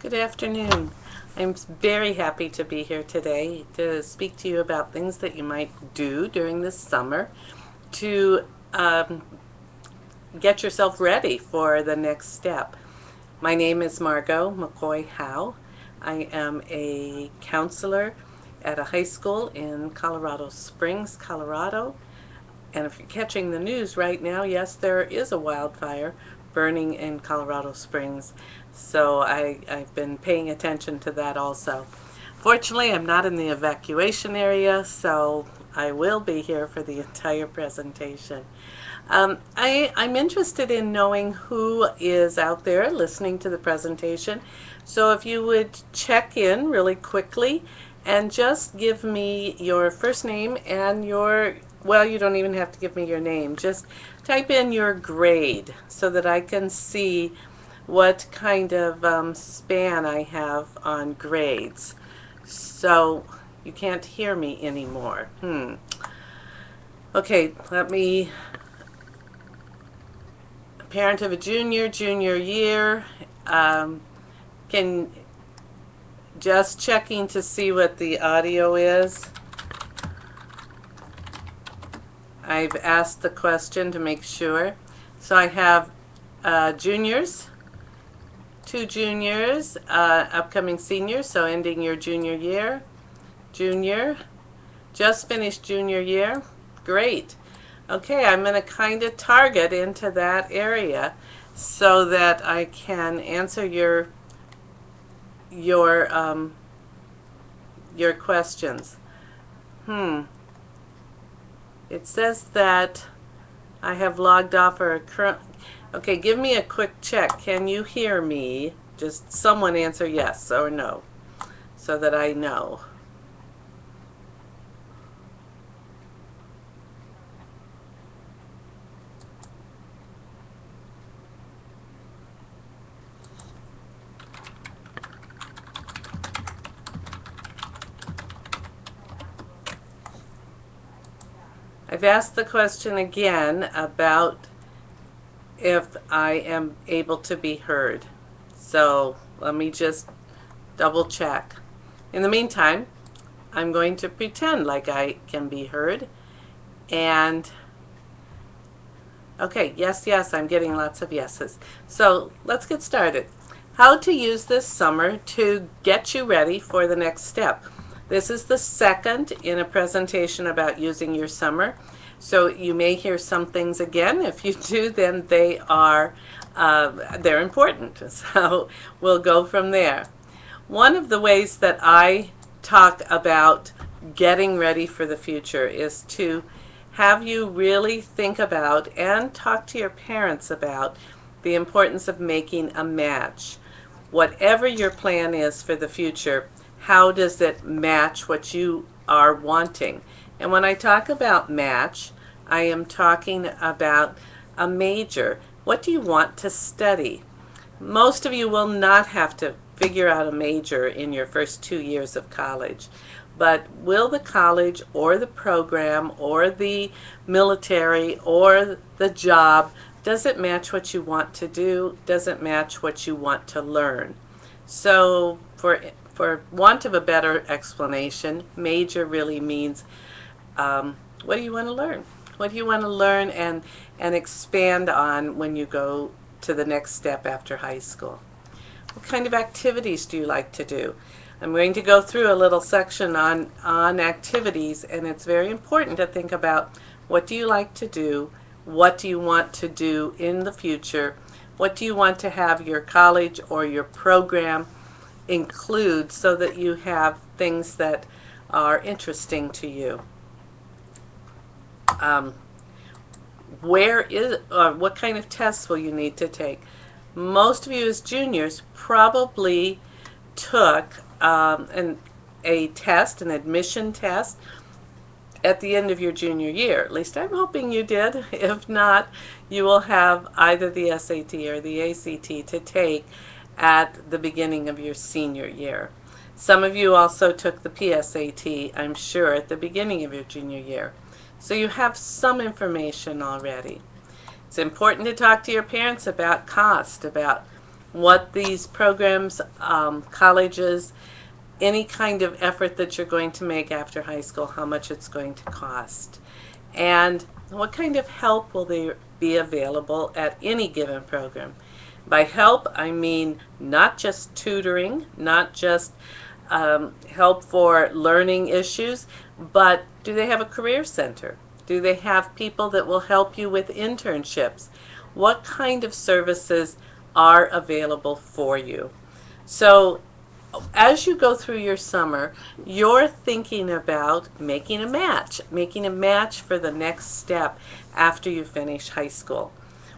Good afternoon. I'm very happy to be here today to speak to you about things that you might do during this summer to get yourself ready for the next step. My name is Margot McCoy Howe. I am a counselor at a high school in Colorado Springs, Colorado. And if you're catching the news right now, yes, there is a wildfire burning in Colorado Springs. So I've been paying attention to that also. Fortunately, I'm not in the evacuation area, so I will be here for the entire presentation. I'm interested in knowing who is out there listening to the presentation. So if you would check in really quickly and just give me your first name and well, you don't even have to give me your name. Just type in your grade so that I can see what kind of span I have on grades. So you can't hear me anymore. Okay, parent of a junior year. Can just checking to see what the audio is. I've asked the question to make sure. So I have juniors, 2 juniors, upcoming seniors, so ending your junior year. Junior, just finished junior year. Great. Okay, I'm going to kind of target into that area so that I can answer your questions. It says that I have logged off or current. Okay, give me a quick check. Can you hear me? Just someone answer yes or no so that I know. I've asked the question again about if I am able to be heard. So let me just double check. In the meantime, I'm going to pretend like I can be heard. And okay, yes, I'm getting lots of yeses. So let's get started. How to use this summer to get you ready for the next step. This is the second in a presentation about using your summer. So you may hear some things again. If you do, then they're important. So we'll go from there. One of the ways that I talk about getting ready for the future is to have you really think about and talk to your parents about the importance of making a match. Whatever your plan is for the future, how does it match what you are wanting? And when I talk about match, I am talking about a major. What do you want to study? Most of you will not have to figure out a major in your first 2 years of college. But will the college or the program or the military or the job, does it match what you want to do? Does it match what you want to learn? So for want of a better explanation, major really means what do you want to learn? What do you want to learn and expand on when you go to the next step after high school? What kind of activities do you like to do? I'm going to go through a little section on activities, and it's very important to think about what do you like to do? What do you want to do in the future? What do you want to have your college or your program include so that you have things that are interesting to you? What kind of tests will you need to take? Most of you as juniors probably took a test, an admission test, at the end of your junior year. At least I'm hoping you did. If not, you will have either the SAT or the ACT to take at the beginning of your senior year. Some of you also took the PSAT, I'm sure, at the beginning of your junior year. So you have some information already. It's important to talk to your parents about cost, about what these programs, colleges, any kind of effort that you're going to make after high school, how much it's going to cost, and what kind of help will there be available at any given program. By help, I mean not just tutoring, not just help for learning issues, but do they have a career center? Do they have people that will help you with internships? What kind of services are available for you? So as you go through your summer, you're thinking about making a match for the next step after you finish high school.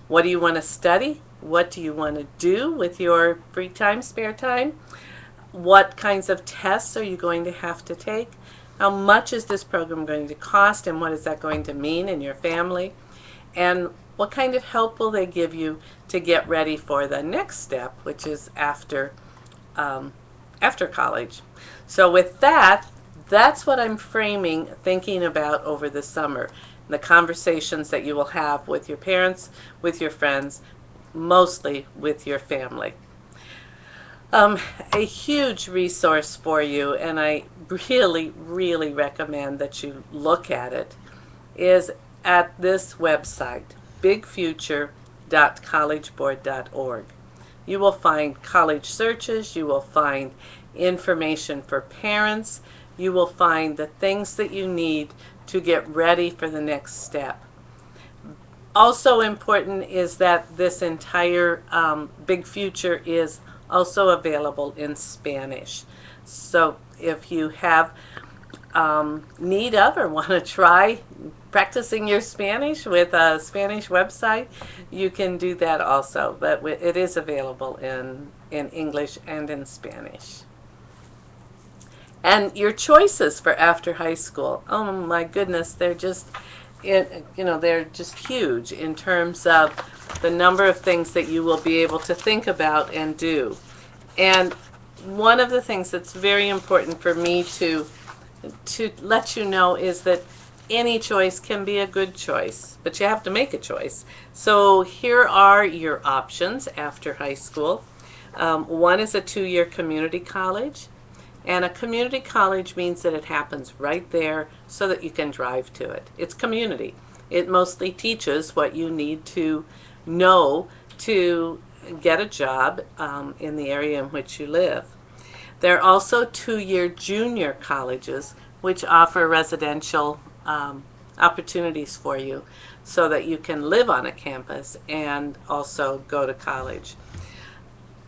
What do you want to study? What do you want to do with your free time, spare time? What kinds of tests are you going to have to take? How much is this program going to cost, and what is that going to mean in your family? And what kind of help will they give you to get ready for the next step, which is after college? So with that, that's what I'm thinking about over the summer. The conversations that you will have with your parents, with your friends, mostly with your family. A huge resource for you, and I really, really recommend that you look at it, is at this website, bigfuture.collegeboard.org. You will find college searches, you will find information for parents, you will find the things that you need to get ready for the next step. Also important is that this entire Big Future is also available in Spanish. So if you have need of or want to try practicing your Spanish with a Spanish website, you can do that also. But it is available in English and in Spanish. And your choices for after high school, oh my goodness, they're just huge in terms of the number of things that you will be able to think about and do. And one of the things that's very important for me to let you know is that any choice can be a good choice, but you have to make a choice. So here are your options after high school. One is a 2-year community college. And a community college means that it happens right there so that you can drive to it. It's community. It mostly teaches what you need to know to get a job in the area in which you live. There are also 2-year junior colleges which offer residential opportunities for you so that you can live on a campus and also go to college.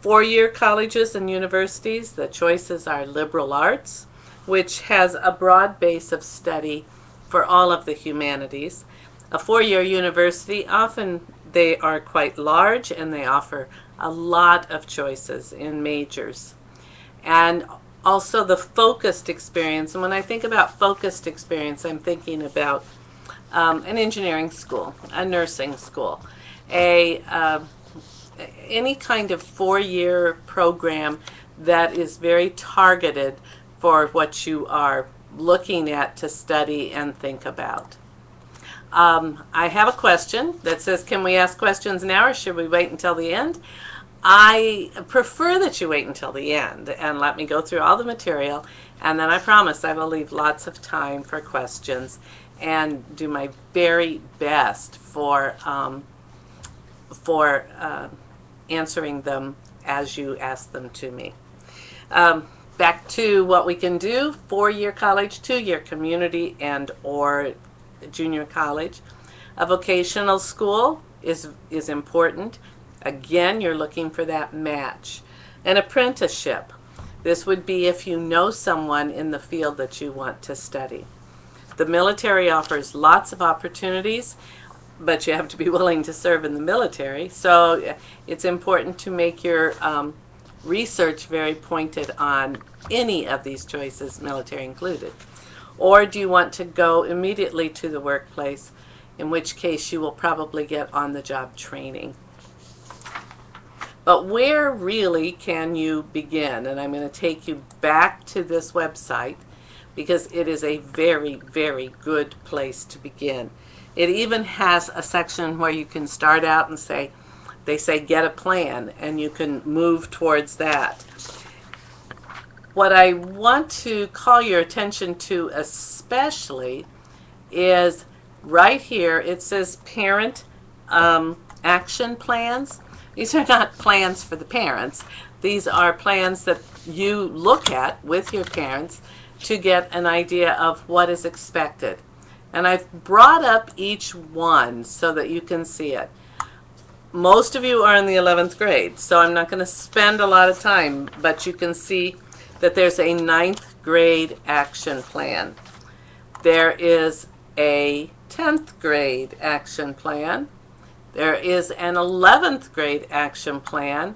4-year colleges and universities, the choices are liberal arts, which has a broad base of study for all of the humanities. A 4-year university, often they are quite large and they offer a lot of choices in majors. And also the focused experience, and when I think about focused experience, I'm thinking about an engineering school, a nursing school, any kind of 4-year program that is very targeted for what you are looking at to study and think about. I have a question that says, can we ask questions now or should we wait until the end? I prefer that you wait until the end and let me go through all the material, and then I promise I will leave lots of time for questions and do my very best for answering them as you ask them to me. Back to what we can do: 4-year college, 2-year community and or junior college. A vocational school is important. Again, you're looking for that match. An apprenticeship. This would be if you know someone in the field that you want to study. The military offers lots of opportunities, but you have to be willing to serve in the military. So it's important to make your research very pointed on any of these choices, military included. Or do you want to go immediately to the workplace, in which case you will probably get on-the-job training. But where really can you begin? And I'm going to take you back to this website because it is a very, very good place to begin. It even has a section where you can start out and say, they say get a plan, and you can move towards that. What I want to call your attention to especially is right here. It says parent action plans. These are not plans for the parents. These are plans that you look at with your parents to get an idea of what is expected. And I've brought up each one so that you can see it. Most of you are in the 11th grade, so I'm not going to spend a lot of time, but you can see that there's a 9th grade action plan. There is a 10th grade action plan. There is an 11th grade action plan,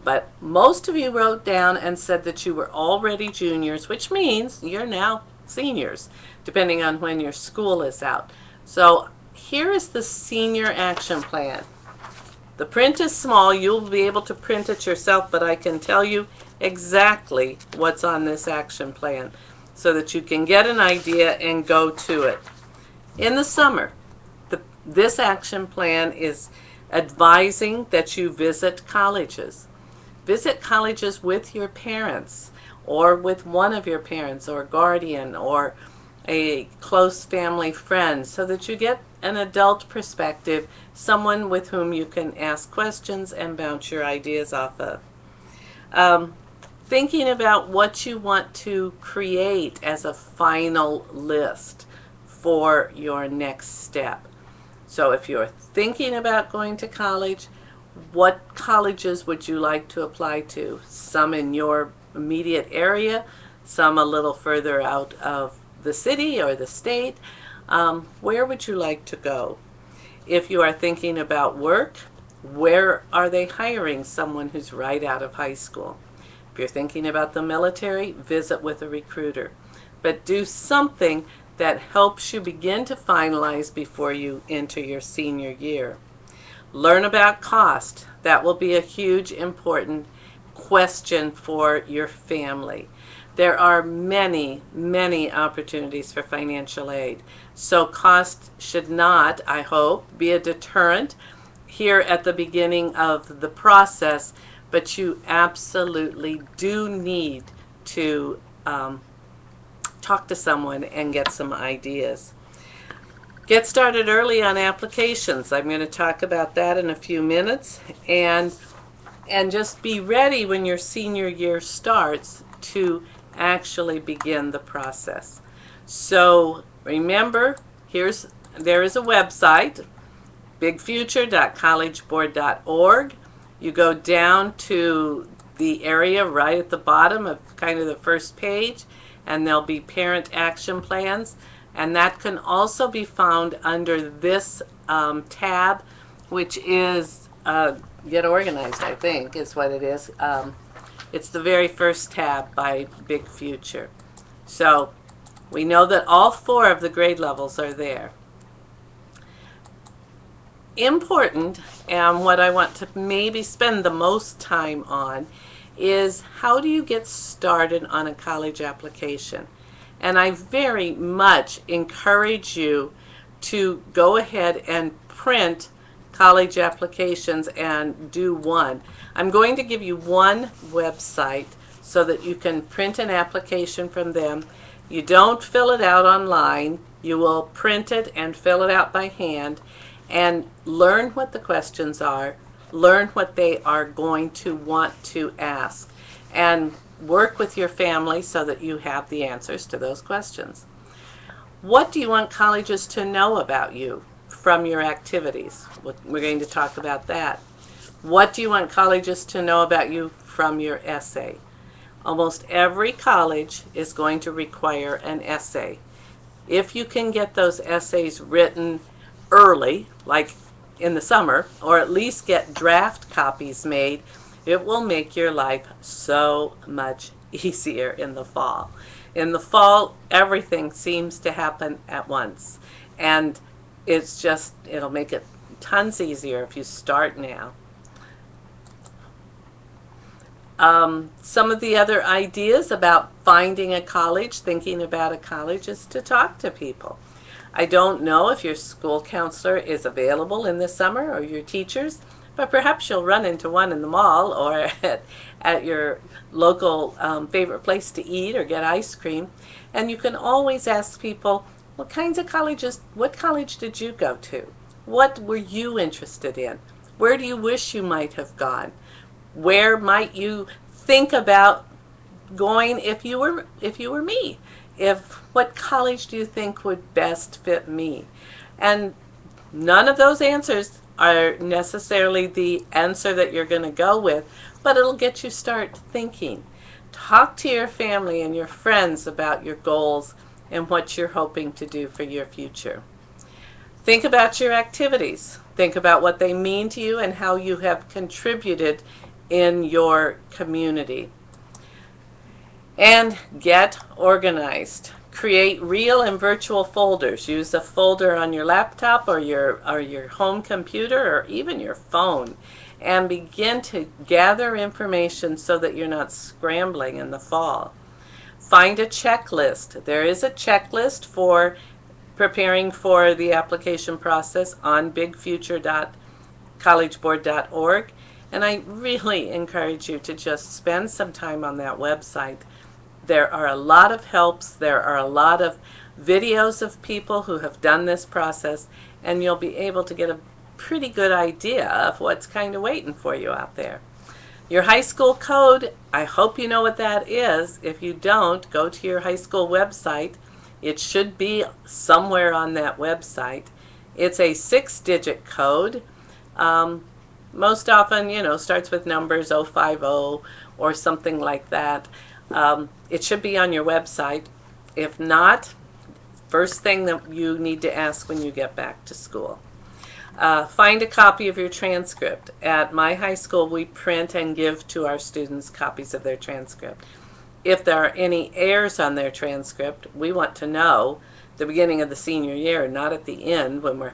but most of you wrote down and said that you were already juniors, which means you're now seniors, depending on when your school is out. So here is the senior action plan. The print is small. You'll be able to print it yourself, but I can tell you exactly what's on this action plan so that you can get an idea and go to it. In the summer, this action plan is advising that you visit colleges. Visit colleges with your parents or with one of your parents or guardian or a close family friend so that you get an adult perspective, someone with whom you can ask questions and bounce your ideas off of. Thinking about what you want to create as a final list for your next step. So if you're thinking about going to college, what colleges would you like to apply to? Some in your immediate area, some a little further out of the city or the state. Where would you like to go? If you are thinking about work, where are they hiring someone who's right out of high school? If you're thinking about the military, visit with a recruiter. But do something that helps you begin to finalize before you enter your senior year. Learn about cost. That will be a huge, important question for your family. There are many, many opportunities for financial aid. So cost should not, I hope, be a deterrent here at the beginning of the process, but you absolutely do need to talk to someone and get some ideas. Get started early on applications. I'm going to talk about that in a few minutes. And just be ready when your senior year starts to actually begin the process. So remember, there is a website, bigfuture.collegeboard.org. You go down to the area right at the bottom of kind of the first page, and there'll be parent action plans. And that can also be found under this tab, which is Get Organized, I think is what it is. It's the very first tab by Big Future. So we know that all 4 of the grade levels are there. Important, and what I want to maybe spend the most time on, is how do you get started on a college application? And I very much encourage you to go ahead and print college applications and do one. I'm going to give you one website so that you can print an application from them. You don't fill it out online. You will print it and fill it out by hand and learn what the questions are, learn what they are going to want to ask, and work with your family so that you have the answers to those questions. What do you want colleges to know about you from your activities? We're going to talk about that. What do you want colleges to know about you from your essay? Almost every college is going to require an essay. If you can get those essays written early, like in the summer, or at least get draft copies made, it will make your life so much easier in the fall. In the fall, everything seems to happen at once, and it'll make it tons easier if you start now. Some of the other ideas about finding a college, thinking about a college, is to talk to people. I don't know if your school counselor is available in the summer or your teachers, but perhaps you'll run into one in the mall or at your local favorite place to eat or get ice cream. And you can always ask people, what college did you go to? What were you interested in? Where do you wish you might have gone? Where might you think about going if you were me? What college do you think would best fit me? And none of those answers are necessarily the answer that you're going to go with, but it'll get you start thinking. Talk to your family and your friends about your goals and what you're hoping to do for your future. Think about your activities. Think about what they mean to you and how you have contributed in your community. And get organized. Create real and virtual folders. Use a folder on your laptop or your home computer or even your phone, and begin to gather information so that you're not scrambling in the fall. Find a checklist. There is a checklist for preparing for the application process on bigfuture.collegeboard.org, and I really encourage you to just spend some time on that website. There are a lot of helps. There are a lot of videos of people who have done this process, and you'll be able to get a pretty good idea of what's kind of waiting for you out there. Your high school code, I hope you know what that is. If you don't, go to your high school website. It should be somewhere on that website. It's a 6-digit code. Most often, starts with numbers 050 or something like that. It should be on your website. If not, first thing that you need to ask when you get back to school. Find a copy of your transcript. At my high school, we print and give to our students copies of their transcript. If there are any errors on their transcript, we want to know at the beginning of the senior year, not at the end when we're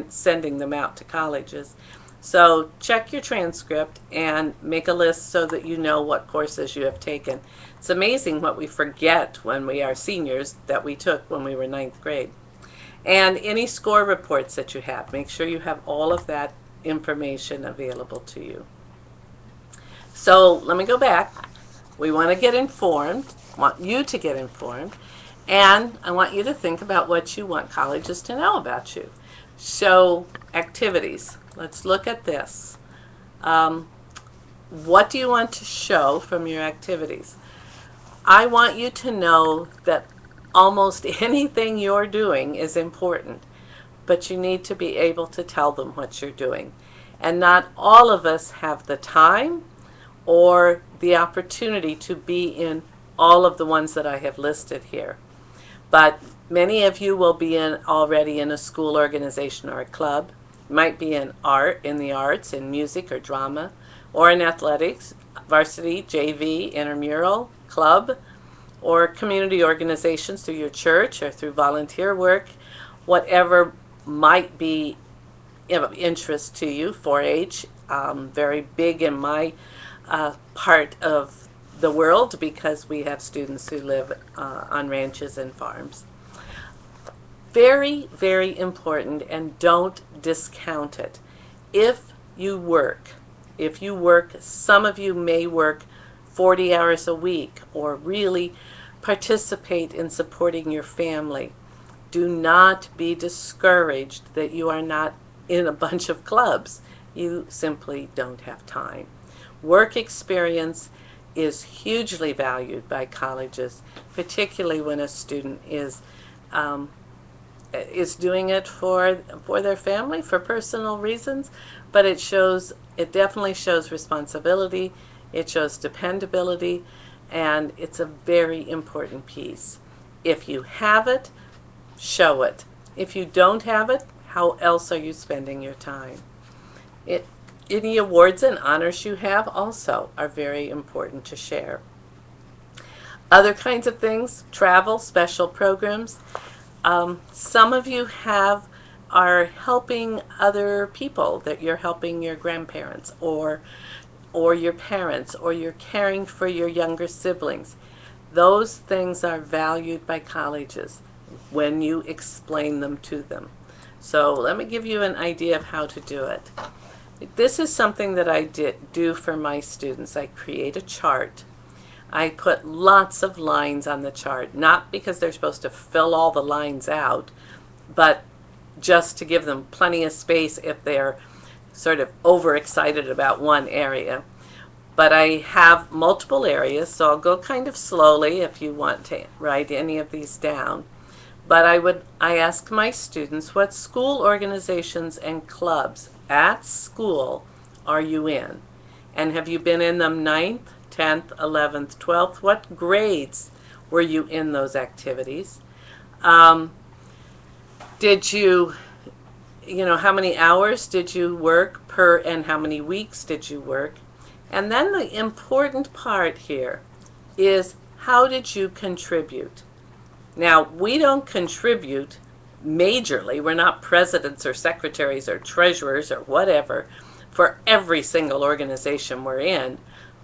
sending them out to colleges. So check your transcript and make a list so that you know what courses you have taken. It's amazing what we forget when we are seniors that we took when we were 9th grade. And any score reports that you have, make sure you have all of that information available to you. So let me go back. We want to get informed, want you to get informed, and I want you to think about what you want colleges to know about you. So activities. Let's look at this. What do you want to show from your activities? I want you to know that almost anything you're doing is important, but you need to be able to tell them what you're doing. And not all of us have the time or the opportunity to be in all of the ones that I have listed here. But many of you will be already in a school organization or a club. You might be in the arts, in music or drama, or in athletics, varsity, JV, intramural, club, or community organizations through your church or through volunteer work, whatever might be of interest to you. 4-H, very big in my part of the world because we have students who live on ranches and farms. Very, very important, and don't discount it. If you work, some of you may work 40 hours a week or really participate in supporting your family. Do not be discouraged that you are not in a bunch of clubs. You simply don't have time. Work experience is hugely valued by colleges, particularly when a student is doing it for their family, for personal reasons, but it definitely shows responsibility, it shows dependability, and it's a very important piece. If you have it, show it. If you don't have it, how else are you spending your time? Any awards and honors you have also are very important to share. Other kinds of things, travel, special programs. Some of you are helping other people, that you're helping your grandparents or your parents, or you're caring for your younger siblings. Those things are valued by colleges when you explain them to them. So let me give you an idea of how to do it. This is something that I do for my students. I create a chart. I put lots of lines on the chart, not because they're supposed to fill all the lines out, but just to give them plenty of space if they're sort of overexcited about one area. But I have multiple areas, so I'll go kind of slowly if you want to write any of these down. But I ask my students, what school organizations and clubs at school are you in? And have you been in them 9th, 10th, 11th, 12th? What grades were you in those activities? Did you how many hours did you work per, and how many weeks did you work? And then the important part here is, how did you contribute? Now, we don't contribute majorly. We're not presidents or secretaries or treasurers or whatever for every single organization we're in.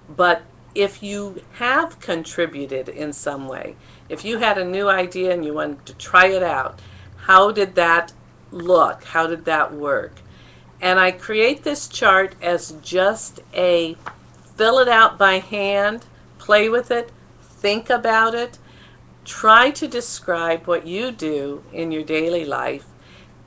But if you have contributed in some way, if you had a new idea and you wanted to try it out, how did that look? How did that work? And I create this chart as just a fill it out by hand, play with it, think about it, try to describe what you do in your daily life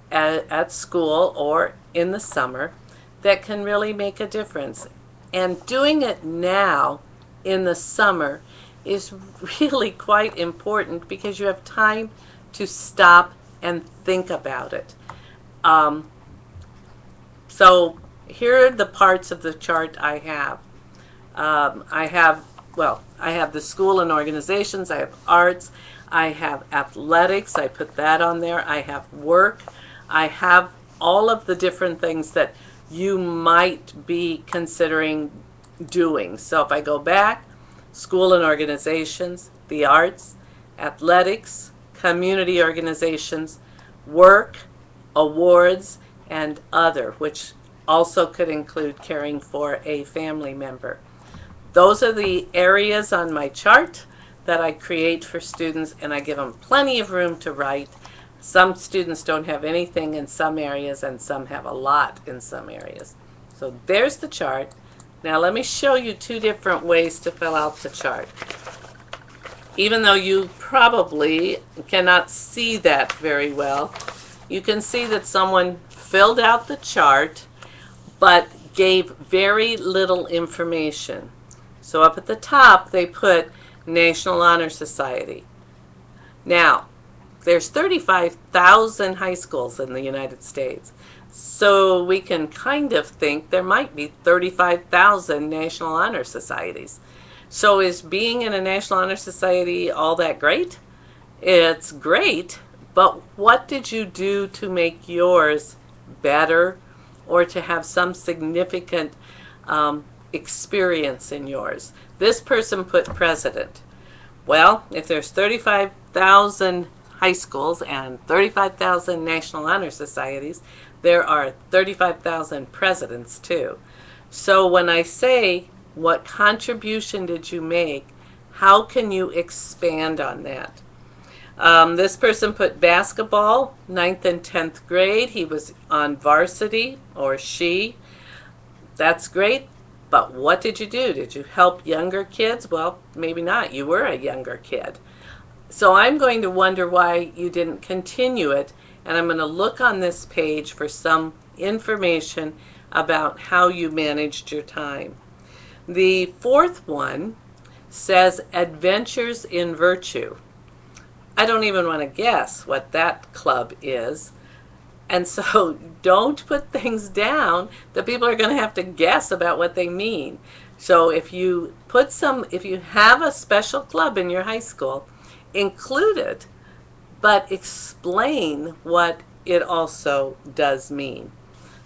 at school or in the summer that can really make a difference. And doing it now in the summer is really quite important because you have time to stop and think about it. So here are the parts of the chart I have. I have the school and organizations, I have arts, I have athletics, I put that on there, I have work, I have all of the different things that you might be considering doing. So if I go back, school and organizations, the arts, athletics, community organizations, work, awards, and other, which also could include caring for a family member. Those are the areas on my chart that I create for students, and I give them plenty of room to write. Some students don't have anything in some areas, and some have a lot in some areas. So there's the chart. Now let me show you two different ways to fill out the chart. Even though you probably cannot see that very well, you can see that someone filled out the chart but gave very little information. So up at the top they put National Honor Society. Now, there's 35,000 high schools in the United States. So we can kind of think there might be 35,000 National Honor Societies. So is being in a National Honor Society all that great? It's great, but what did you do to make yours better or to have some significant experience in yours? This person put president. Well, if there's 35,000 high schools and 35,000 National Honor Societies, there are 35,000 presidents too. So when I say, what contribution did you make, how can you expand on that? This person put basketball, 9th and 10th grade. He was on varsity, or she. That's great, but what did you do? Did you help younger kids? Well, maybe not. You were a younger kid. So I'm going to wonder why you didn't continue it, and I'm going to look on this page for some information about how you managed your time. The fourth one says Adventures in Virtue. I don't even want to guess what that club is. And so don't put things down that people are going to have to guess about what they mean. So if you have a special club in your high school, include it, but explain what it also does mean.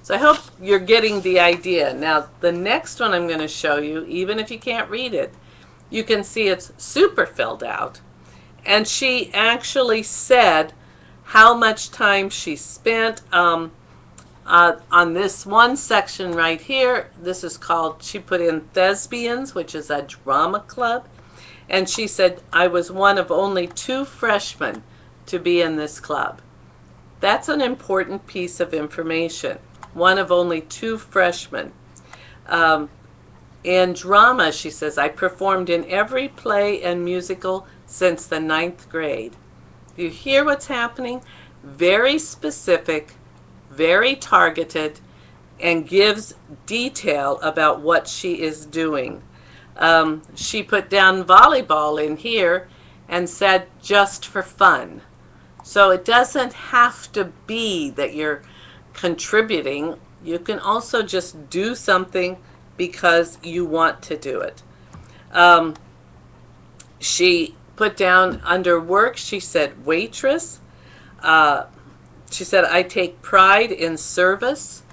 So I hope you're getting the idea. Now the next one I'm going to show you, even if you can't read it, you can see it's super filled out. And she actually said how much time she spent on this one section right here. This is called, she put in Thespians, which is a drama club. And she said, I was one of only 2 freshmen to be in this club. That's an important piece of information. one of only 2 freshmen. In drama, she says, I performed in every play and musical since the 9th grade. You hear what's happening? Very specific, very targeted, and gives detail about what she is doing. She put down volleyball in here and said just for fun. So it doesn't have to be that you're contributing. You can also just do something because you want to do it. She put down under work, she said waitress. She said, I take pride in service,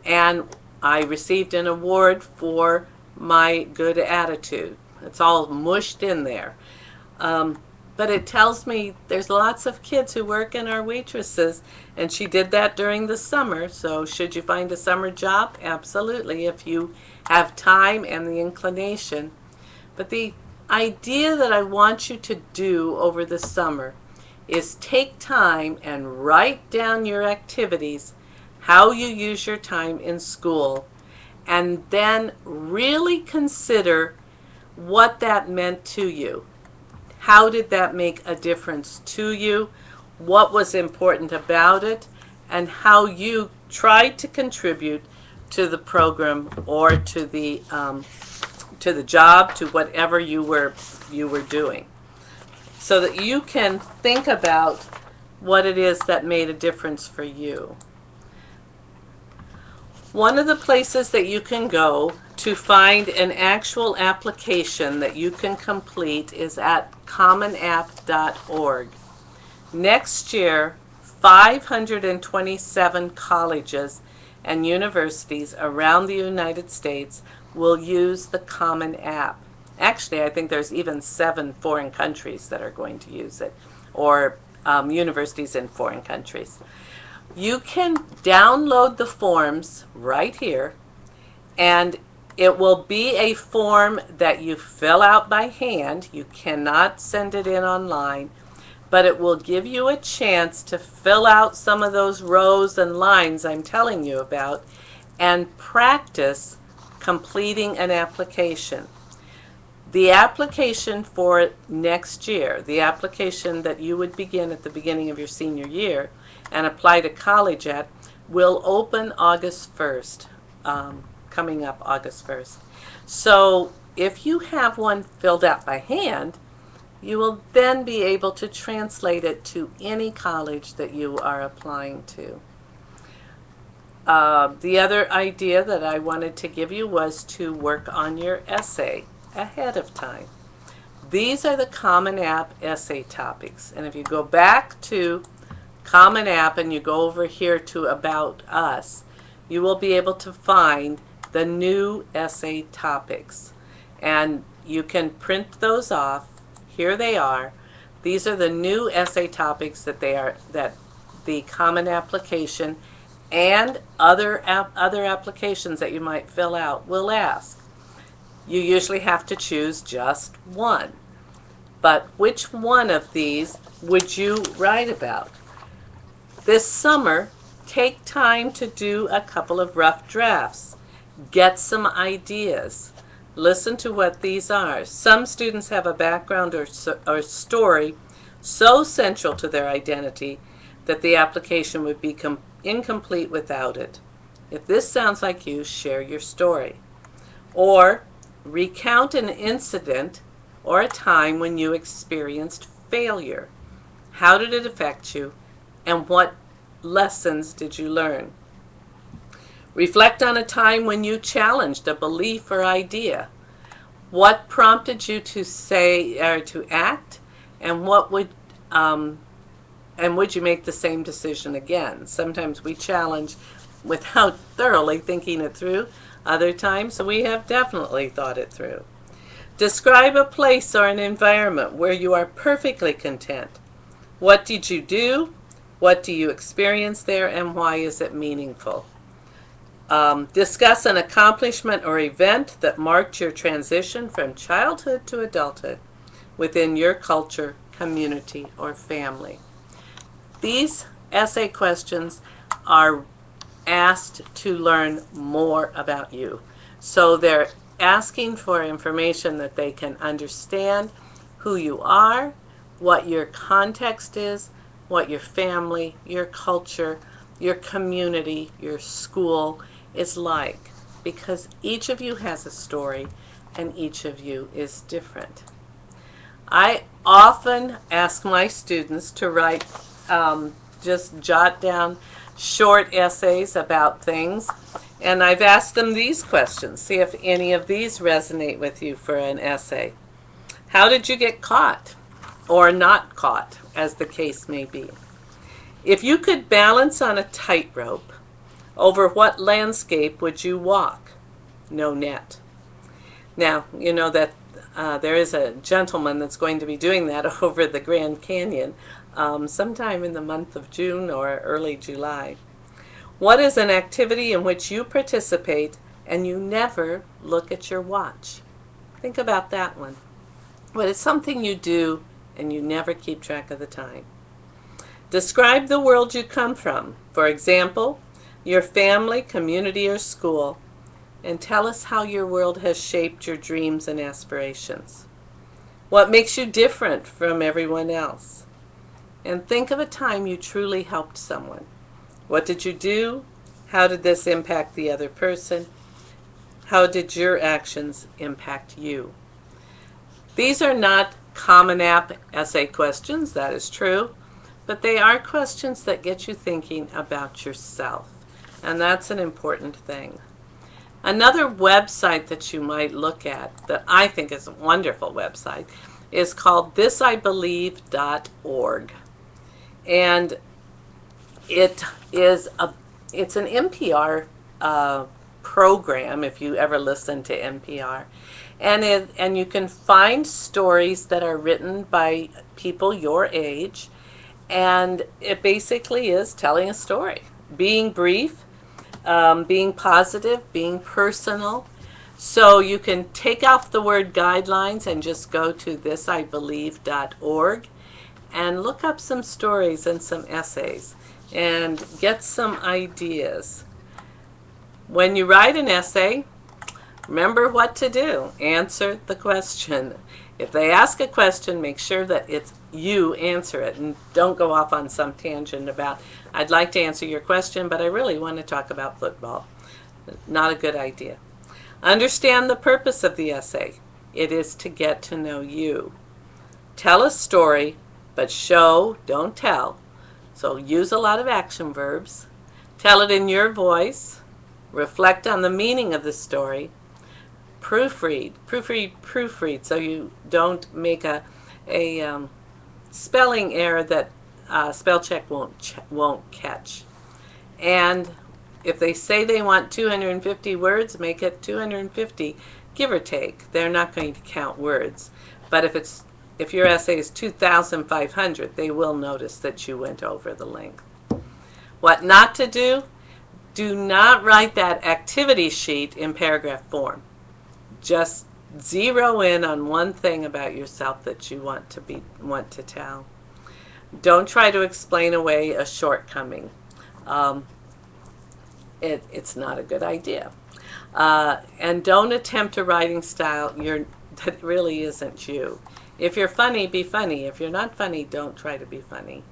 and I received an award for my good attitude. It's all mushed in there. But it tells me there's lots of kids who work in our waitresses, and she did that during the summer. So should you find a summer job? Absolutely, if you have time and the inclination. But the idea that I want you to do over the summer is take time and write down your activities, how you use your time in school, and then really consider what that meant to you. How did that make a difference to you? What was important about it? And how you tried to contribute to the program or to the job, to whatever you were doing, so that you can think about what it is that made a difference for you. One of the places that you can go to find an actual application that you can complete is at commonapp.org. Next year, 527 colleges and universities around the United States will use the Common App. Actually, I think there's even 7 foreign countries that are going to use it, or universities in foreign countries. You can download the forms right here, and it will be a form that you fill out by hand. You cannot send it in online, but it will give you a chance to fill out some of those rows and lines I'm telling you about and practice completing an application. The application for next year, the application that you would begin at the beginning of your senior year and apply to college at, will open August 1st, coming up August 1st. So if you have one filled out by hand, you will then be able to translate it to any college that you are applying to. The other idea that I wanted to give you was to work on your essay ahead of time. These are the Common App essay topics, and if you go back to Common App and you go over here to About Us, you will be able to find the new essay topics, and you can print those off. Here they are. These are the new essay topics that the Common Application and other applications that you might fill out will ask. You usually have to choose just one. But which one of these would you write about? This summer, take time to do a couple of rough drafts. Get some ideas. Listen to what these are. Some students have a background or story so central to their identity that the application would be incomplete without it. If this sounds like you, share your story. Or recount an incident or a time when you experienced failure. How did it affect you, and what lessons did you learn? Reflect on a time when you challenged a belief or idea. What prompted you to say or to act, and would you make the same decision again? Sometimes we challenge without thoroughly thinking it through. Other times we have definitely thought it through. Describe a place or an environment where you are perfectly content. What did you do? What do you experience there, and why is it meaningful? Discuss an accomplishment or event that marked your transition from childhood to adulthood within your culture, community, or family. These essay questions are asked to learn more about you. So they're asking for information that they can understand who you are, what your context is, what your family, your culture, your community, your school is like. Because each of you has a story and each of you is different. I often ask my students to write, just jot down short essays about things. And I've asked them these questions. See if any of these resonate with you for an essay. How did you get caught? Or not caught, as the case may be. If you could balance on a tightrope, over what landscape would you walk? No net. Now, you know that there is a gentleman that's going to be doing that over the Grand Canyon sometime in the month of June or early July. What is an activity in which you participate and you never look at your watch? Think about that one. What is something you do and you never keep track of the time? Describe the world you come from. For example, your family, community, or school, and tell us how your world has shaped your dreams and aspirations. What makes you different from everyone else? And think of a time you truly helped someone. What did you do? How did this impact the other person? How did your actions impact you? These are not Common App essay questions, that is true, but they are questions that get you thinking about yourself, and that's an important thing. Another website that you might look at that I think is a wonderful website is called thisibelieve.org. And it's an NPR program, if you ever listen to NPR. And you can find stories that are written by people your age, and it basically is telling a story. Being brief, being positive, being personal. So you can take off the word guidelines and just go to thisibelieve.org and look up some stories and some essays and get some ideas. When you write an essay, remember what to do. Answer the question. If they ask a question, make sure that it's you answer it, and don't go off on some tangent about, I'd like to answer your question, but I really want to talk about football. Not a good idea. Understand the purpose of the essay. It is to get to know you. Tell a story, but show, don't tell. So use a lot of action verbs. Tell it in your voice. Reflect on the meaning of the story. Proofread, so you don't make a spelling error that spell check won't catch. And if they say they want 250 words, make it 250, give or take. They're not going to count words. But if your essay is 2,500, they will notice that you went over the length. What not to do? Do not write that activity sheet in paragraph form. Just zero in on one thing about yourself that you want to tell. Don't try to explain away a shortcoming. It's not a good idea. And don't attempt a writing style that really isn't you. If you're funny, be funny. If you're not funny, don't try to be funny.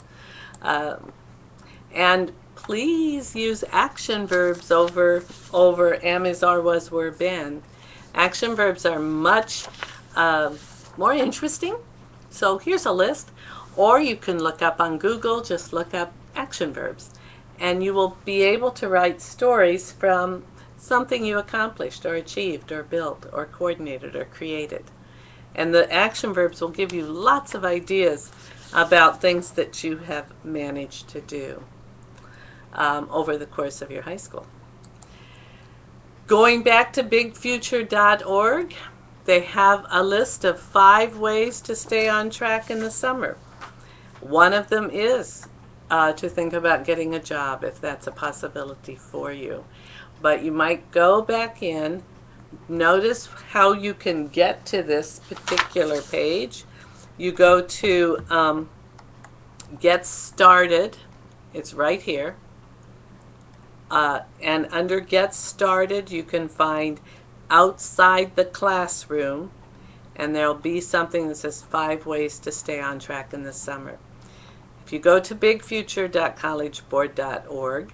And please use action verbs over am, is, are, was, were, been. Action verbs are much more interesting. So here's a list. Or you can look up on Google, just look up action verbs. And you will be able to write stories from something you accomplished or achieved or built or coordinated or created. And the action verbs will give you lots of ideas about things that you have managed to do over the course of your high school. Going back to bigfuture.org, they have a list of 5 ways to stay on track in the summer. One of them is to think about getting a job, if that's a possibility for you. But you might go back in, notice how you can get to this particular page. You go to Get Started. It's right here. and under Get Started, you can find Outside the Classroom, and there'll be something that says 5 ways to stay on track in the summer. If you go to bigfuture.collegeboard.org,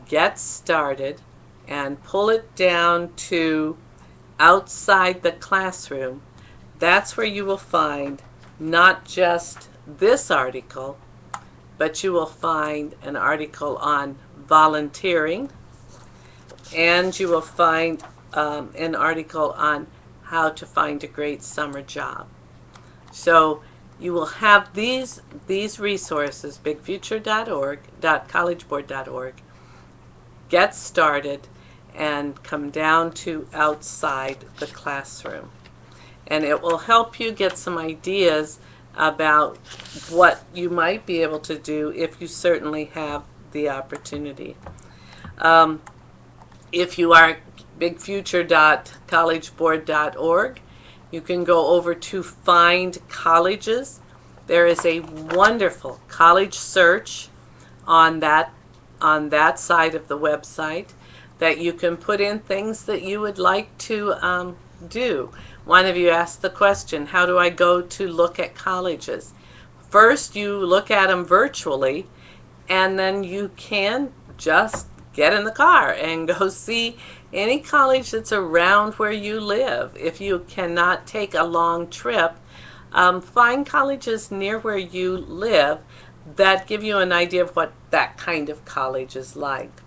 Get Started, and pull it down to Outside the Classroom, that's where you will find not just this article, but you will find an article on volunteering, and you will find an article on how to find a great summer job. So you will have these resources, bigfuture.org, .collegeboard.org, Get Started, and come down to Outside the Classroom. And it will help you get some ideas about what you might be able to do if you certainly have the opportunity. If you are bigfuture.collegeboard.org, you can go over to Find Colleges. There is a wonderful college search on that side of the website that you can put in things that you would like to do. One of you asked the question, how do I go to look at colleges? First, you look at them virtually, and then you can just get in the car and go see any college that's around where you live. If you cannot take a long trip, find colleges near where you live that give you an idea of what that kind of college is like.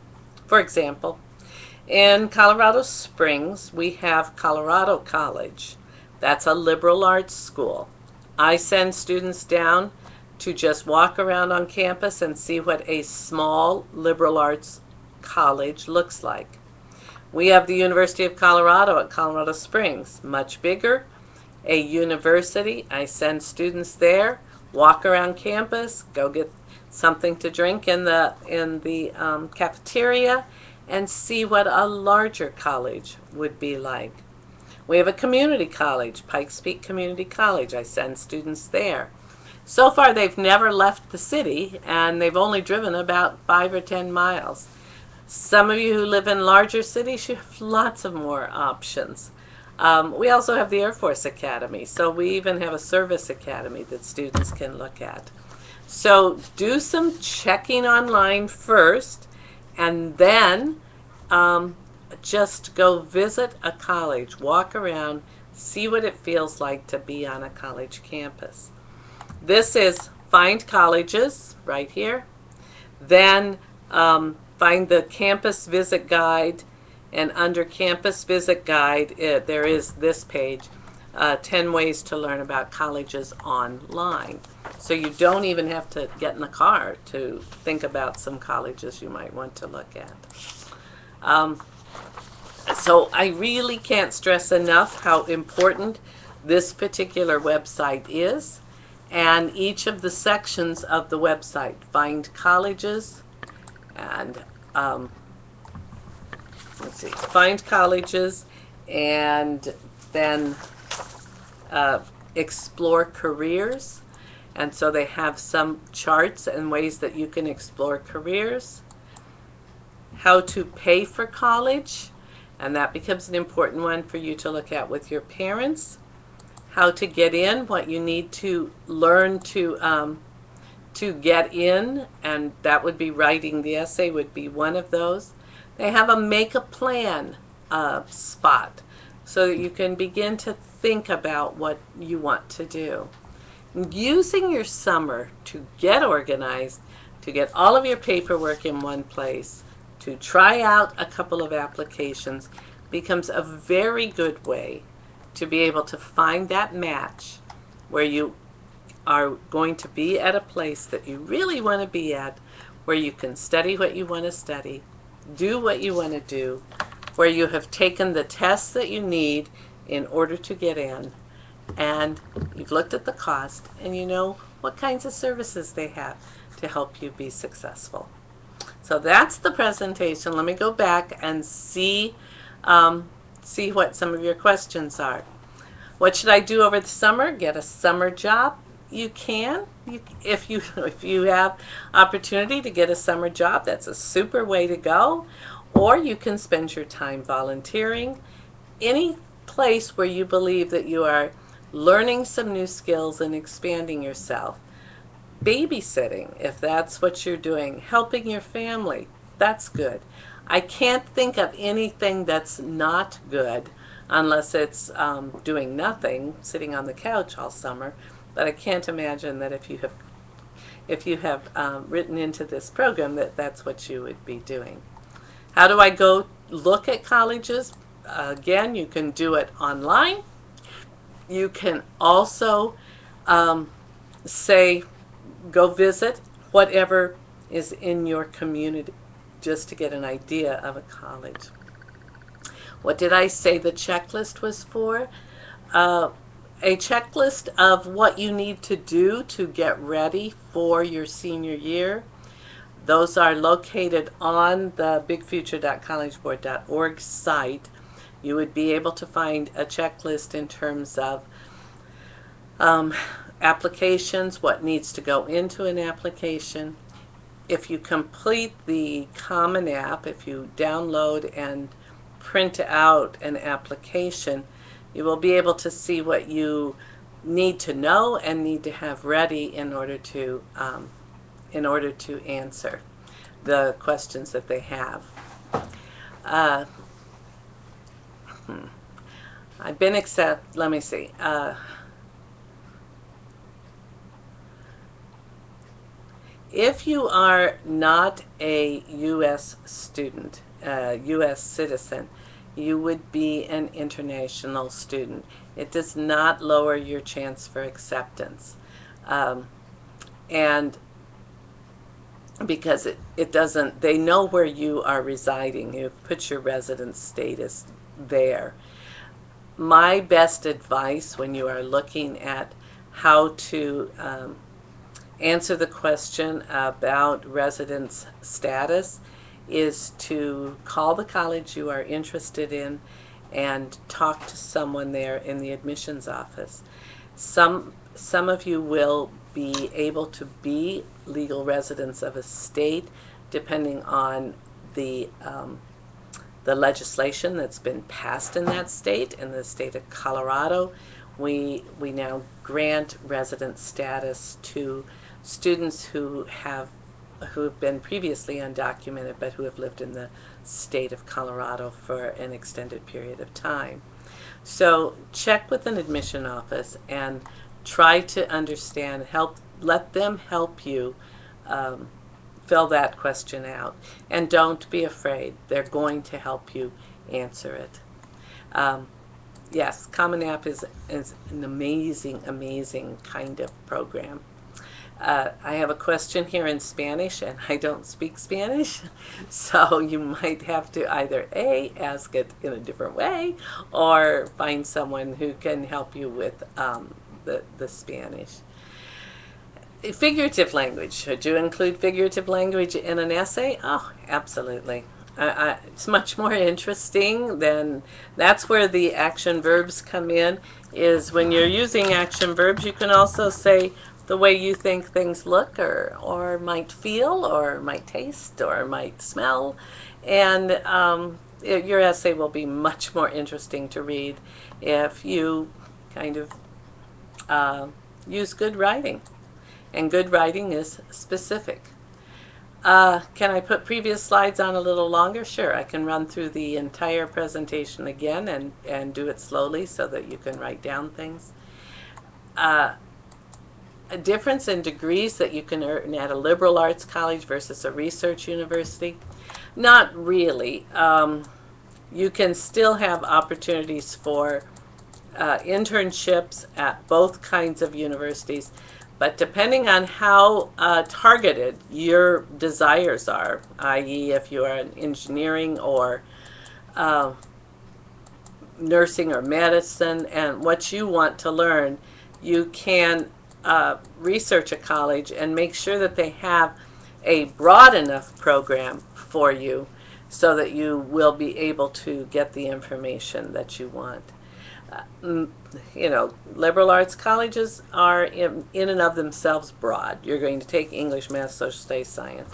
For example, in Colorado Springs, we have Colorado College. That's a liberal arts school. I send students down to just walk around on campus and see what a small liberal arts college looks like. We have the University of Colorado at Colorado Springs, much bigger, a university. I send students there, walk around campus, go get something to drink in the cafeteria, and see what a larger college would be like. We have a community college, Pikes Peak Community College. I send students there. So far, they've never left the city, and they've only driven about 5 or 10 miles. Some of you who live in larger cities, you have lots of more options. We also have the Air Force Academy, so we even have a service academy that students can look at. So do some checking online first, and then just go visit a college, walk around, see what it feels like to be on a college campus. This is Find Colleges right here. Then find the Campus Visit Guide, and under Campus Visit Guide there is this page, 10 ways to learn about colleges online. So you don't even have to get in the car to think about some colleges you might want to look at. So I really can't stress enough how important this particular website is, and each of the sections of the website, Find Colleges, and Find Colleges, and then Explore Careers. And so they have some charts and ways that you can explore careers. How to pay for college, and that becomes an important one for you to look at with your parents. How to get in, what you need to learn to get in, and that would be writing the essay would be one of those. They have a make a plan spot so that you can begin to think about what you want to do. Using your summer to get organized, to get all of your paperwork in one place, to try out a couple of applications becomes a very good way to be able to find that match where you are going to be at a place that you really want to be at, where you can study what you want to study, do what you want to do, where you have taken the tests that you need in order to get in, and you've looked at the cost, and you know what kinds of services they have to help you be successful. So that's the presentation. Let me go back and see what some of your questions are. What should I do over the summer? Get a summer job. you can. If you have opportunity to get a summer job, that's a super way to go. Or you can spend your time volunteering. Any place where you believe that you are learning some new skills and expanding yourself. Babysitting, if that's what you're doing, helping your family, that's good. I can't think of anything that's not good unless it's doing nothing, sitting on the couch all summer. But I can't imagine that if you have written into this program that that's what you would be doing. How do I go look at colleges? Again, you can do it online. You can also say, go visit whatever is in your community just to get an idea of a college. What did I say the checklist was for? A checklist of what you need to do to get ready for your senior year. Those are located on the bigfuture.collegeboard.org site. You would be able to find a checklist in terms of applications, what needs to go into an application. If you complete the Common App, if you download and print out an application, you will be able to see what you need to know and need to have ready in order to answer the questions that they have. I've been let me see. If you are not a U.S. student, U.S. citizen, you would be an international student. It does not lower your chance for acceptance. And because it doesn't, they know where you are residing. You put your residence status there. My best advice when you are looking at how to answer the question about residence status is to call the college you are interested in and talk to someone there in the admissions office. Some of you will be able to be legal residents of a state depending on the legislation that's been passed in that state. In the state of Colorado, we now grant residence status to students who have been previously undocumented but who have lived in the state of Colorado for an extended period of time. So check with an admission office and try to understand, let them help you fill that question out. And don't be afraid. They're going to help you answer it. Yes, Common App is an amazing, amazing kind of program. I have a question here in Spanish, and I don't speak Spanish, so you might have to either A, ask it in a different way, or find someone who can help you with the Spanish. Figurative language. Should you include figurative language in an essay? Oh, absolutely. It's much more interesting than, that's where the action verbs come in, is when you're using action verbs, you can also say the way you think things look or might feel or might taste or might smell, and your essay will be much more interesting to read if you kind of use good writing. And good writing is specific. Can I put previous slides on a little longer? Sure, I can run through the entire presentation again and do it slowly so that you can write down things. A difference in degrees that you can earn at a liberal arts college versus a research university? Not really. You can still have opportunities for internships at both kinds of universities, but depending on how targeted your desires are, i.e. if you are in engineering or nursing or medicine and what you want to learn, you can research a college and make sure that they have a broad enough program for you so that you will be able to get the information that you want. Liberal arts colleges are in and of themselves broad. You're going to take English, math, social studies, science.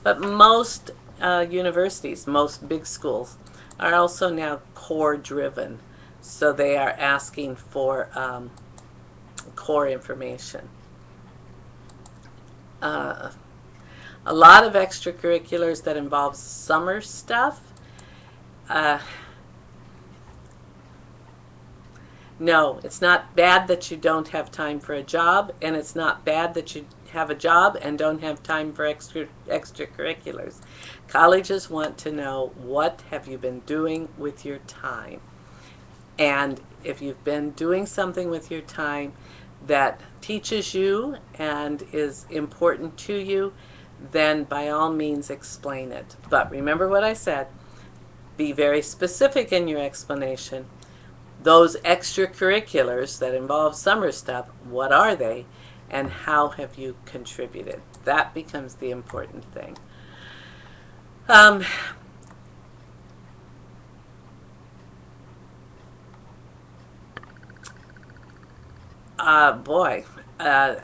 But most universities, most big schools, are also now core driven. So they are asking for core information. A lot of extracurriculars that involve summer stuff. No, it's not bad that you don't have time for a job, and it's not bad that you have a job and don't have time for extracurriculars. Colleges want to know, what have you been doing with your time? And if you've been doing something with your time that teaches you and is important to you, then by all means explain it. But remember what I said, be very specific in your explanation. Those extracurriculars that involve summer stuff, what are they and how have you contributed? That becomes the important thing. I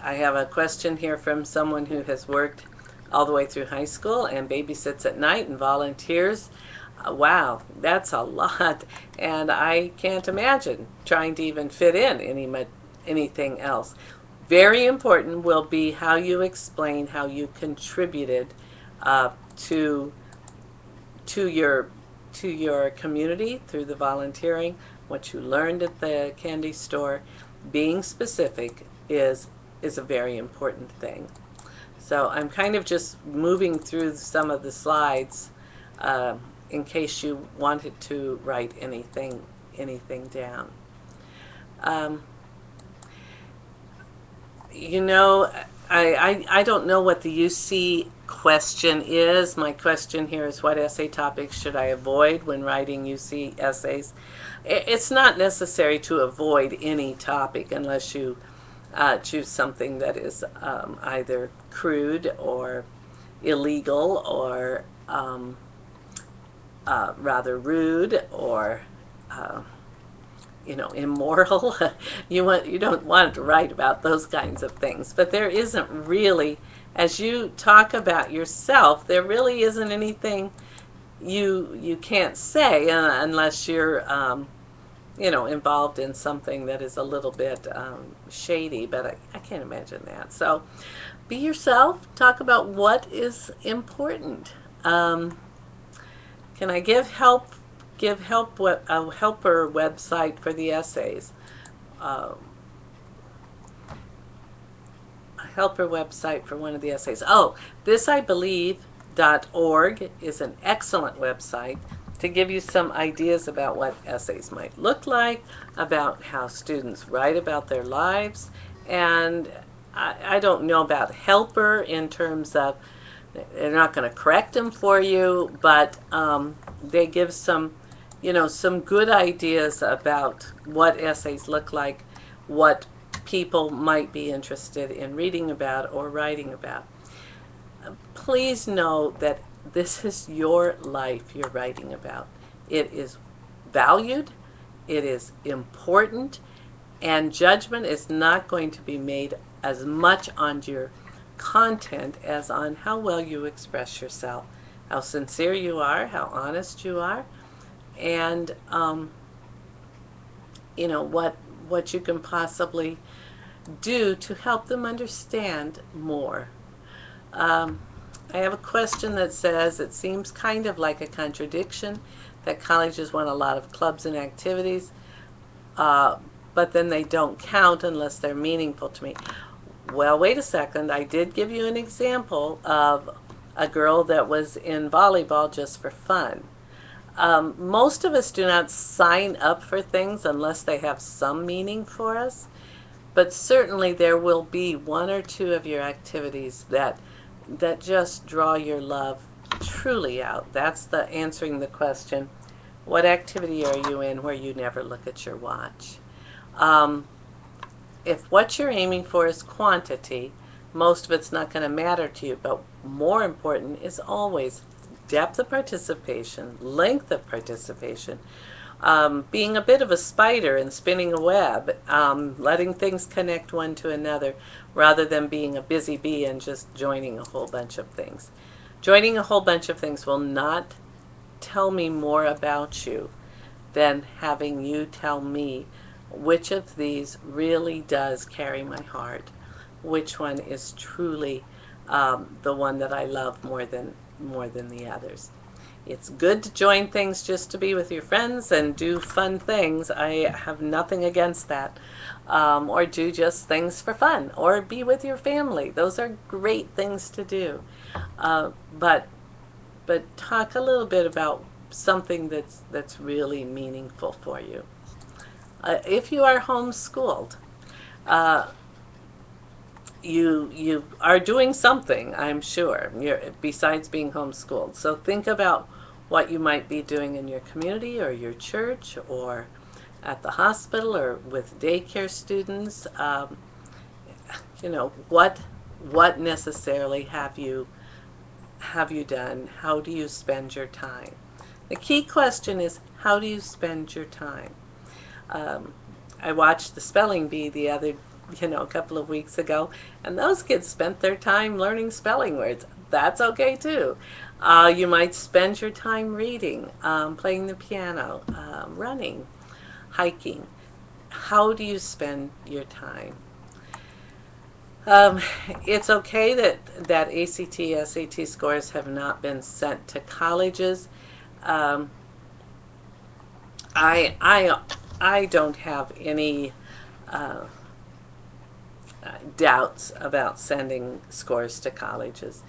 have a question here from someone who has worked all the way through high school and babysits at night and volunteers. Wow, that's a lot, and I can't imagine trying to even fit in anything else. Very important will be how you explain how you contributed to your community through the volunteering, what you learned at the candy store. Being specific is a very important thing. So I'm kind of just moving through some of the slides in case you wanted to write anything down. I don't know what the UC question is. My question here is, what essay topics should I avoid when writing UC essays? It's not necessary to avoid any topic unless you choose something that is either crude or illegal or rather rude or immoral. You don't want to write about those kinds of things. But there isn't really, as you talk about yourself, there really isn't anything you can't say unless you're involved in something that is a little bit shady. But I can't imagine that. So be yourself. Talk about what is important. Can I give help? A helper website for the essays. A helper website for one of the essays. Oh, thisibelieve.org is an excellent website to give you some ideas about what essays might look like, about how students write about their lives. And I don't know about helper in terms of they're not going to correct them for you, but they give some good ideas about what essays look like, what people might be interested in reading about or writing about. Please know that this is your life you're writing about. It is valued, it is important, and judgment is not going to be made as much on your content as on how well you express yourself, how sincere you are, how honest you are, and what you can possibly do to help them understand more. I have a question that says, it seems kind of like a contradiction that colleges want a lot of clubs and activities, but then they don't count unless they're meaningful to me. Well, wait a second. I did give you an example of a girl that was in volleyball just for fun. Most of us do not sign up for things unless they have some meaning for us, but certainly there will be one or two of your activities that just draw your love truly out. That's the answering the question, what activity are you in where you never look at your watch? If what you're aiming for is quantity, most of it's not going to matter to you, but more important is always depth of participation, length of participation, being a bit of a spider and spinning a web, letting things connect one to another rather than being a busy bee and just joining a whole bunch of things. Joining a whole bunch of things will not tell me more about you than having you tell me which of these really does carry my heart, which one is truly the one that I love more than the others. It's good to join things just to be with your friends and do fun things. I have nothing against that. Or do just things for fun, or be with your family. Those are great things to do. But talk a little bit about something that's really meaningful for you. If you are homeschooled, you are doing something, I'm sure, besides being homeschooled. So think about what you might be doing in your community or your church or at the hospital or with daycare students. What necessarily have you done? How do you spend your time? The key question is, how do you spend your time? I watched the spelling bee a couple of weeks ago, and those kids spent their time learning spelling words. That's okay too. You might spend your time reading, playing the piano, running, hiking. How do you spend your time? It's okay that ACT, SAT scores have not been sent to colleges. I don't have any doubts about sending scores to colleges.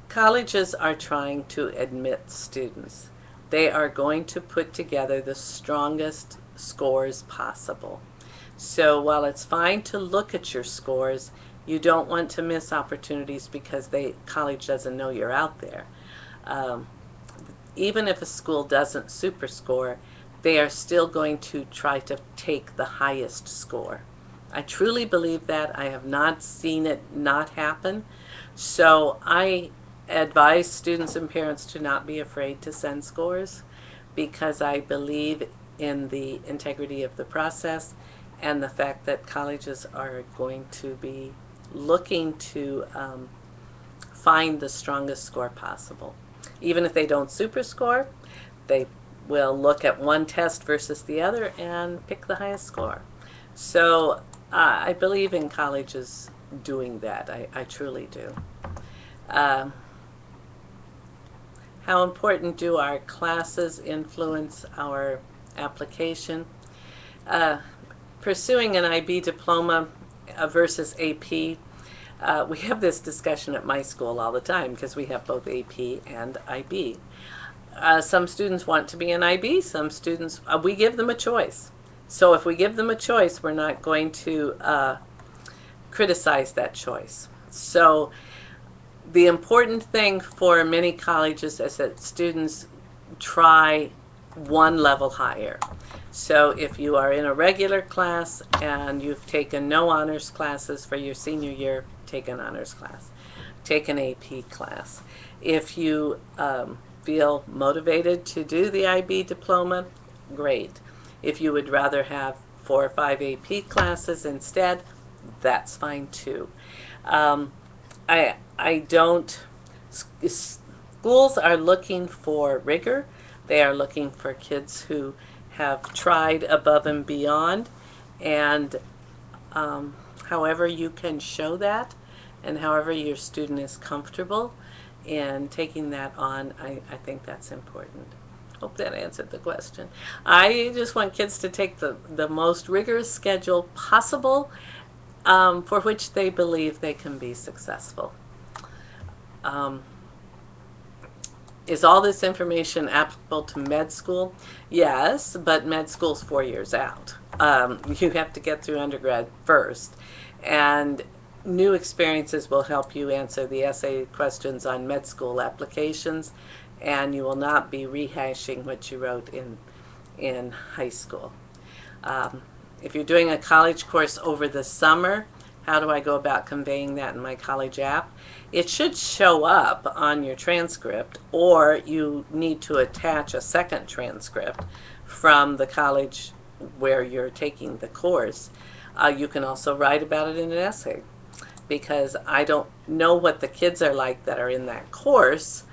Colleges are trying to admit students. They are going to put together the strongest scores possible. So while it's fine to look at your scores, you don't want to miss opportunities because college doesn't know you're out there. Even if a school doesn't super score, they are still going to try to take the highest score. I truly believe that. I have not seen it not happen. So I advise students and parents to not be afraid to send scores, because I believe in the integrity of the process and the fact that colleges are going to be looking to find the strongest score possible. Even if they don't super score, they will look at one test versus the other and pick the highest score. So I believe in colleges doing that. I truly do. How important do our classes influence our application? Pursuing an IB diploma versus AP, we have this discussion at my school all the time because we have both AP and IB. Some students want to be an IB, some students, we give them a choice. So if we give them a choice, we're not going to criticize that choice. So the important thing for many colleges is that students try one level higher. So if you are in a regular class and you've taken no honors classes for your senior year, take an honors class. Take an AP class. If you feel motivated to do the IB diploma, great. If you would rather have 4 or 5 AP classes instead, that's fine too. Schools are looking for rigor. They are looking for kids who have tried above and beyond, and however you can show that and however your student is comfortable in taking that on, I think that's important. Hope that answered the question. I just want kids to take the most rigorous schedule possible for which they believe they can be successful. Is all this information applicable to med school? Yes, but med school's 4 years out. You have to get through undergrad first, and new experiences will help you answer the essay questions on med school applications, and you will not be rehashing what you wrote in high school. If you're doing a college course over the summer, how do I go about conveying that in my college app? It should show up on your transcript, or you need to attach a second transcript from the college where you're taking the course. You can also write about it in an essay, because I don't know what the kids are like that are in that course,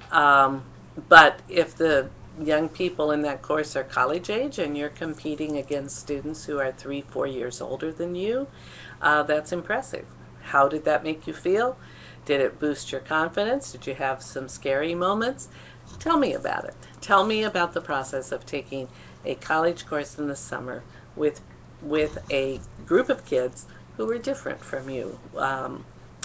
but if the young people in that course are college age and you're competing against students who are 3-4 years older than you, that's impressive. How did that make you feel? Did it boost your confidence? Did you have some scary moments? Tell me about it. Tell me about the process of taking a college course in the summer with a group of kids who were different from you,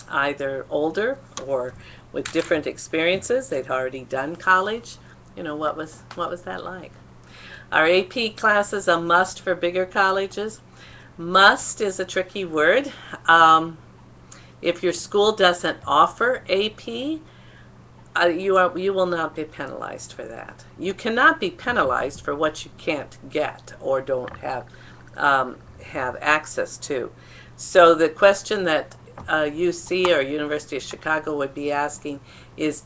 either older or with different experiences. They'd already done college. You know, what was that like? Are AP classes a must for bigger colleges? Must is a tricky word. If your school doesn't offer AP, you will not be penalized for that. You cannot be penalized for what you can't get or don't have access to. So the question that UC or University of Chicago would be asking is,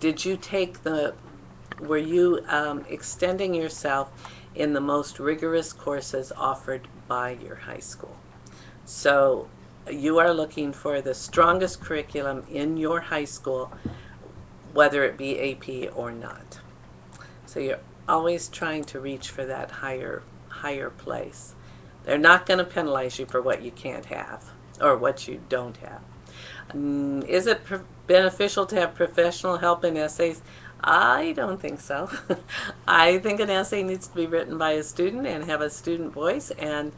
were you extending yourself in the most rigorous courses offered by your high school? So you are looking for the strongest curriculum in your high school, whether it be AP or not. So you're always trying to reach for that higher place. They're not going to penalize you for what you can't have or what you don't have. Is it beneficial to have professional help in essays? I don't think so. I think an essay needs to be written by a student and have a student voice, and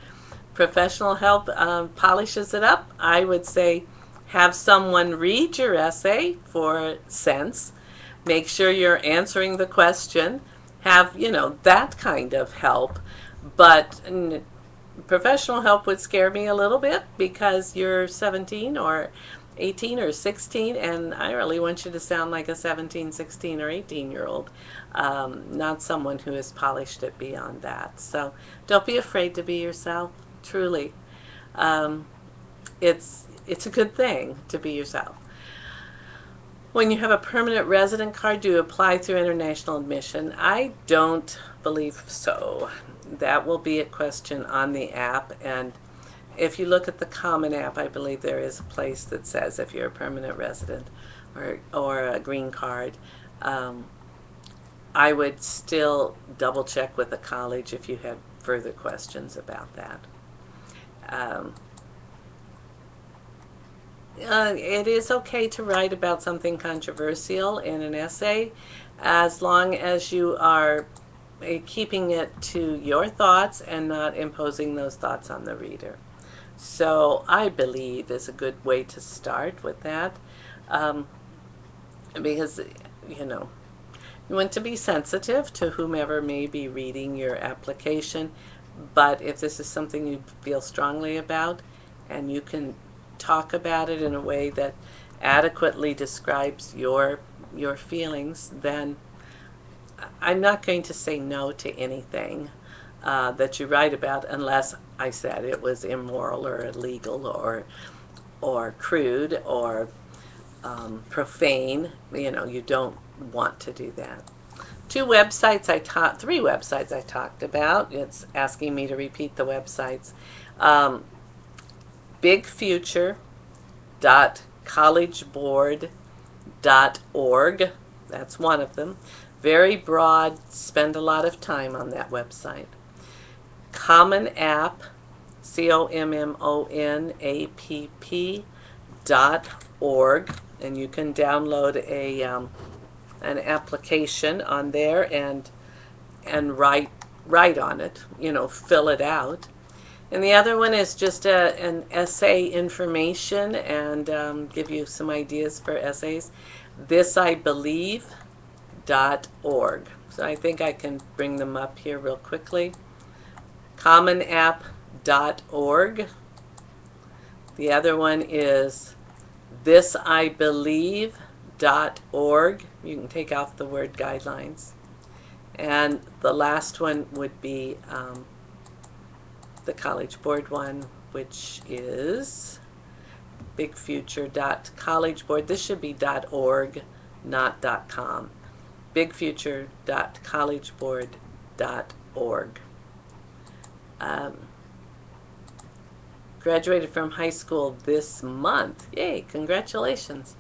professional help polishes it up. I would say have someone read your essay for sense. Make sure you're answering the question. Have, that kind of help. But professional help would scare me a little bit, because you're 17 or 18 or 16, and I really want you to sound like a 17, 16, or 18-year-old, not someone who has polished it beyond that. So don't be afraid to be yourself, truly. It's a good thing to be yourself. When you have a permanent resident card, do you apply through international admission? I don't believe so. That will be a question on the app, and if you look at the Common App, I believe there is a place that says if you're a permanent resident or a green card. I would still double check with the college if you have further questions about that. It is okay to write about something controversial in an essay, as long as you are keeping it to your thoughts and not imposing those thoughts on the reader. So I believe is a good way to start with that, because you want to be sensitive to whomever may be reading your application. But if this is something you feel strongly about, and you can talk about it in a way that adequately describes your feelings, then I'm not going to say no to anything that you write about, unless I said it was immoral or illegal or crude or profane. You don't want to do that. Three websites I talked about. It's asking me to repeat the websites. bigfuture.collegeboard.org. That's one of them. Very broad. Spend a lot of time on that website. Common App, COMMONAPP.org, and you can download an application on there and write on it. Fill it out. And the other one is just an essay information and give you some ideas for essays. ThisIBelieve.org. So I think I can bring them up here real quickly. CommonApp.org. The other one is ThisIBelieve.org. You can take off the word guidelines. And the last one would be the College Board one, which is bigfuture.collegeboard. This should be .org, not .com. bigfuture.collegeboard.org. Graduated from high school this month. Yay, congratulations.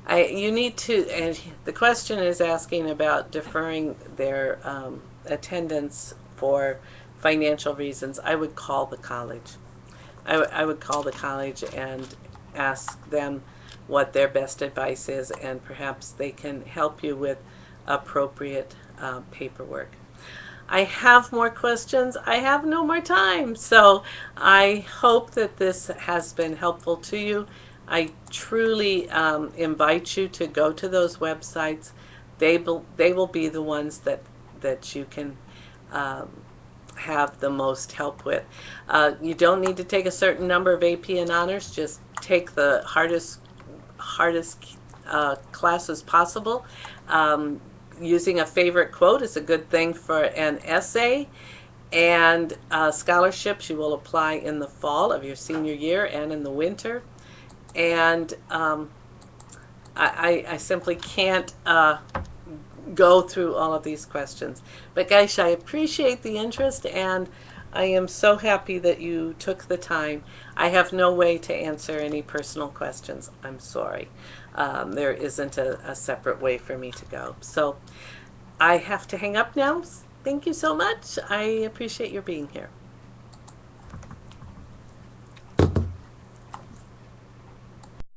You need to, and the question is asking about deferring their attendance for financial reasons. I would call the college. I would call the college and ask them what their best advice is, and perhaps they can help you with appropriate paperwork. I have more questions. I have no more time. So I hope that this has been helpful to you. I truly invite you to go to those websites. They will be the ones that you can have the most help with. You don't need to take a certain number of AP and honors. Just take the hardest classes possible. Using a favorite quote is a good thing for an essay. And scholarships you will apply in the fall of your senior year and in the winter. And I simply can't go through all of these questions. But guys, I appreciate the interest, and I am so happy that you took the time. I have no way to answer any personal questions. I'm sorry. There isn't a separate way for me to go. So I have to hang up now. Thank you so much. I appreciate your being here.